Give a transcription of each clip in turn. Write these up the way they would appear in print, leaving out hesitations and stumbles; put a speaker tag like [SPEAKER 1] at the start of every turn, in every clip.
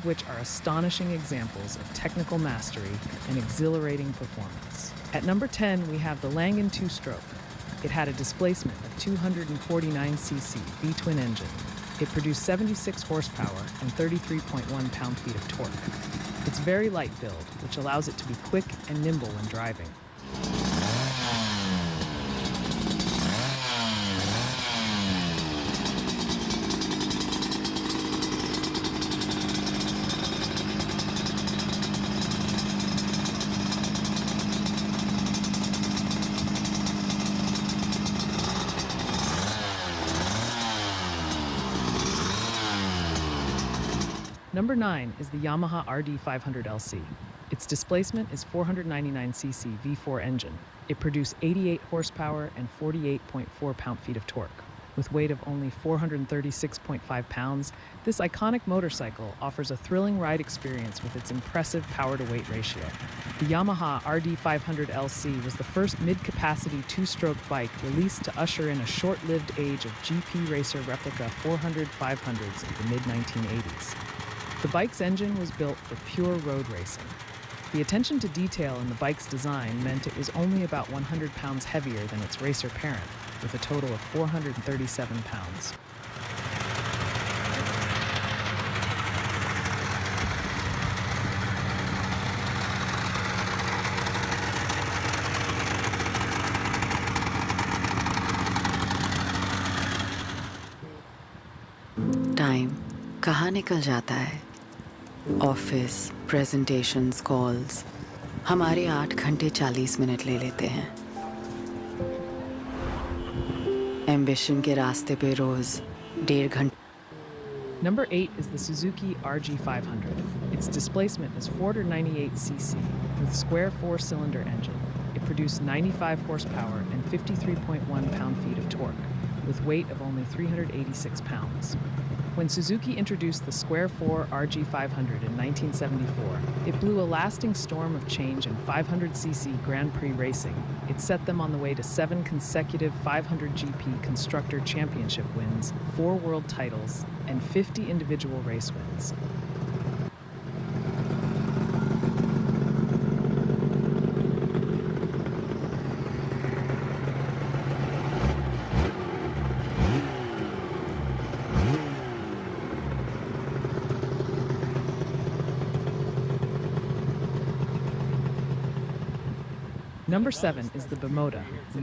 [SPEAKER 1] which are astonishing examples of technical mastery and exhilarating performance. At number 10, we have the Langen two-stroke. It had a displacement of 249 cc V-twin engine. It produced 76 horsepower and 33.1 pound-feet of torque. It's very light build, which allows it to be quick and nimble when driving. Number 9 is the Yamaha RD500LC. Its displacement is 499 cc V4 engine. It produced 88 horsepower and 48.4 pound-feet of torque. With weight of only 436.5 pounds, this iconic motorcycle offers a thrilling ride experience with its impressive power-to-weight ratio. The Yamaha RD500LC was the first mid-capacity two-stroke bike released to usher in a short-lived age of GP racer replica 400 500s of the mid-1980s. The bike's engine was built for pure road racing. The attention to detail in the bike's design meant it was only about 100 pounds heavier than its racer parent, with a total of 437 pounds.
[SPEAKER 2] Time कहाँ निकल जाता है? Office, presentations, calls हमारे 8 घंटे 40 minute ले लेते हैं। Ambition के रास्ते पे रोज 1.5 घंटे।
[SPEAKER 1] Number 8 is the Suzuki RG500. Its displacement is 498 cc with square 4-cylinder engine. It produced 95 horsepower and 53.1 pound-feet of torque, with weight of only 386 pounds. When Suzuki introduced the Square 4 RG500 in 1974, it blew a lasting storm of change in 500cc Grand Prix racing. It set them on the way to 7 consecutive 500 GP Constructor Championship wins, 4 world titles, and 50 individual race wins. Number 7 is the Bimoda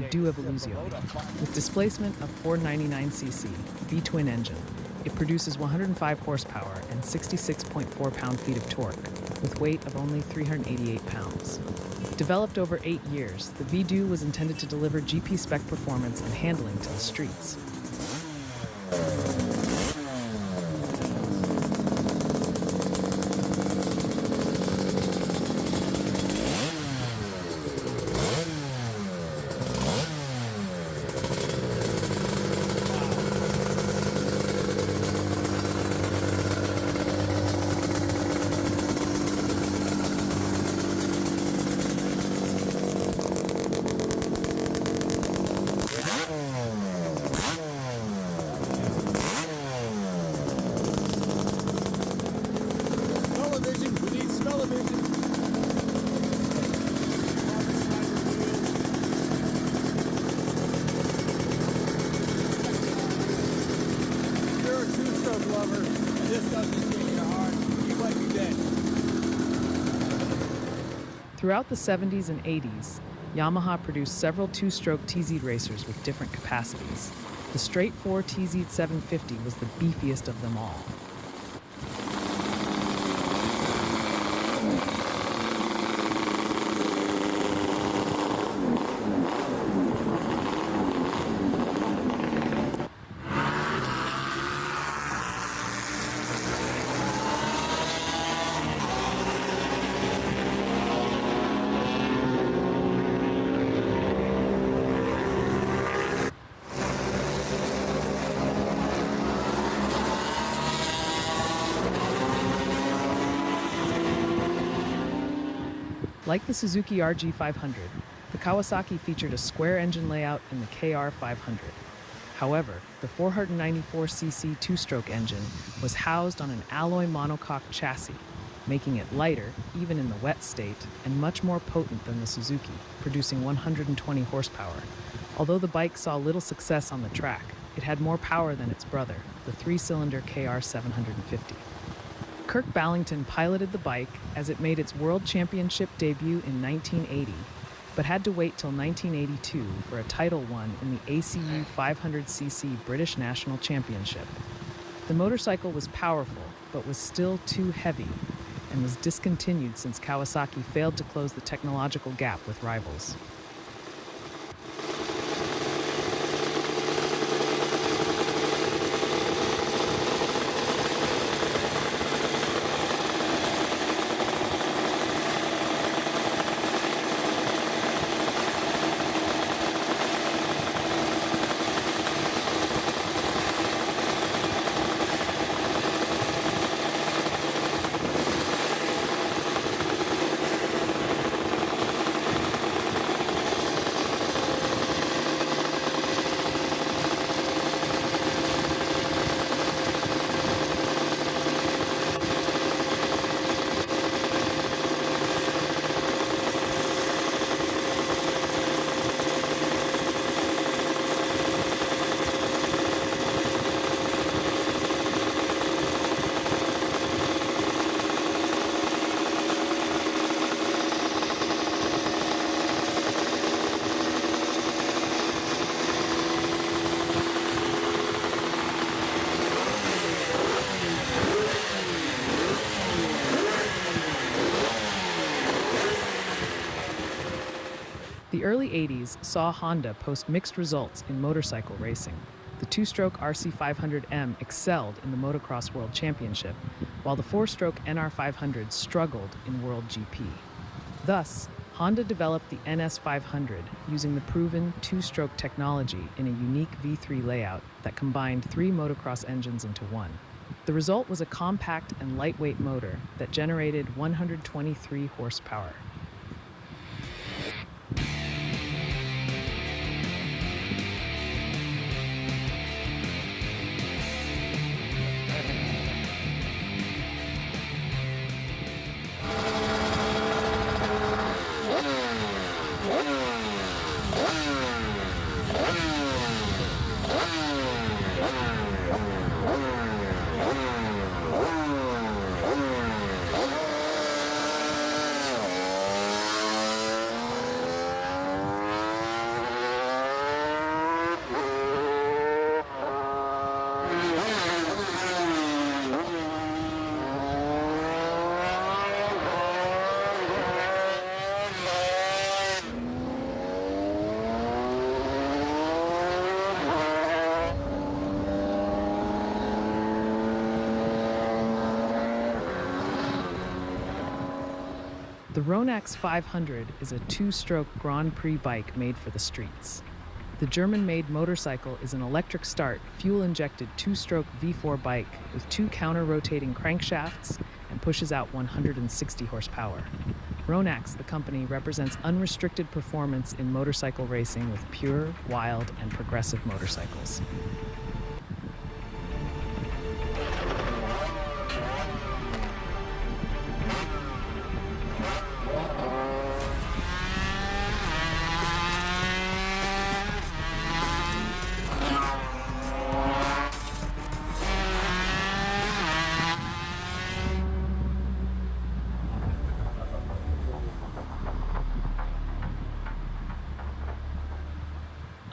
[SPEAKER 1] Due Evoluzione. With displacement of 499 cc V-twin engine, it produces 105 horsepower and 66.4 pound-feet of torque, with weight of only 388 pounds. Developed over 8 years, the V-Due was intended to deliver GP spec performance and handling to the streets. Throughout the 70s and 80s, Yamaha produced several two-stroke TZ racers with different capacities. The straight 4 TZ 750 was the beefiest of them all. Like the Suzuki RG500, the Kawasaki featured a square engine layout in the KR500. However, the 494cc two-stroke engine was housed on an alloy monocoque chassis, making it lighter, even in the wet state, and much more potent than the Suzuki, producing 120 horsepower. Although the bike saw little success on the track, it had more power than its brother, the three-cylinder KR 750. Kirk Ballington piloted the bike as it made its World Championship debut in 1980, but had to wait till 1982 for a title won in the ACU 500cc British National Championship. The motorcycle was powerful, but was still too heavy, and was discontinued since Kawasaki failed to close the technological gap with rivals. The early 80s saw Honda post mixed results in motorcycle racing. The two-stroke RC500M excelled in the Motocross World Championship, while the four-stroke NR500 struggled in World GP. Thus, Honda developed the NS500 using the proven two-stroke technology in a unique V3 layout that combined three motocross engines into one. The result was a compact and lightweight motor that generated 123 horsepower. The Ronax 500 is a two-stroke Grand Prix bike made for the streets. The German-made motorcycle is an electric start, fuel-injected two-stroke V4 bike with two counter-rotating crankshafts and pushes out 160 horsepower. Ronax, the company, represents unrestricted performance in motorcycle racing with pure, wild, and progressive motorcycles.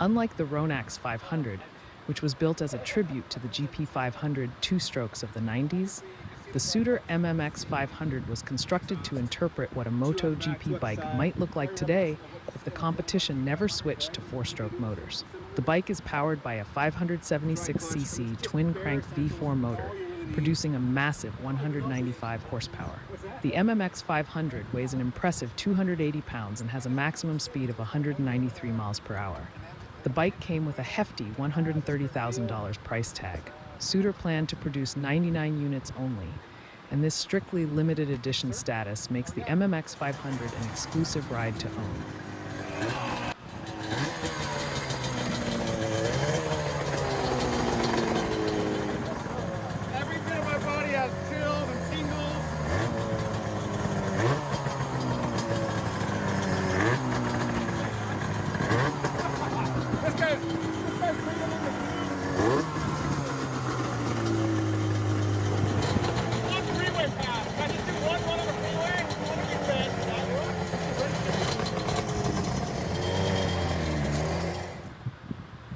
[SPEAKER 1] Unlike the Ronax 500, which was built as a tribute to the GP 500 two-strokes of the 90s, the Suter MMX 500 was constructed to interpret what a MotoGP bike might look like today if the competition never switched to four-stroke motors. The bike is powered by a 576cc twin-crank V4 motor, producing a massive 195 horsepower. The MMX 500 weighs an impressive 280 pounds and has a maximum speed of 193 miles per hour. The bike came with a hefty $130,000 price tag. Suter planned to produce 99 units only, and this strictly limited edition status makes the MMX 500 an exclusive ride to own.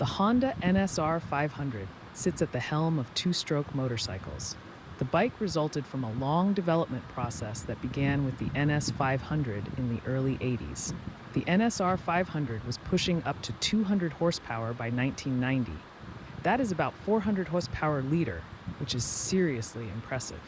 [SPEAKER 1] The Honda NSR 500 sits at the helm of two-stroke motorcycles. The bike resulted from a long development process that began with the NS 500 in the early 80s. The NSR 500 was pushing up to 200 horsepower by 1990. That is about 400 horsepower liter, which is seriously impressive.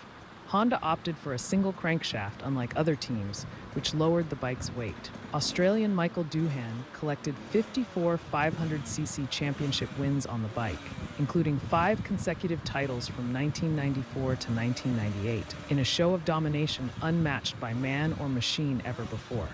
[SPEAKER 1] Honda opted for a single crankshaft, unlike other teams, which lowered the bike's weight. Australian Michael Doohan collected 54 500cc championship wins on the bike, including 5 consecutive titles from 1994 to 1998, in a show of domination unmatched by man or machine ever before.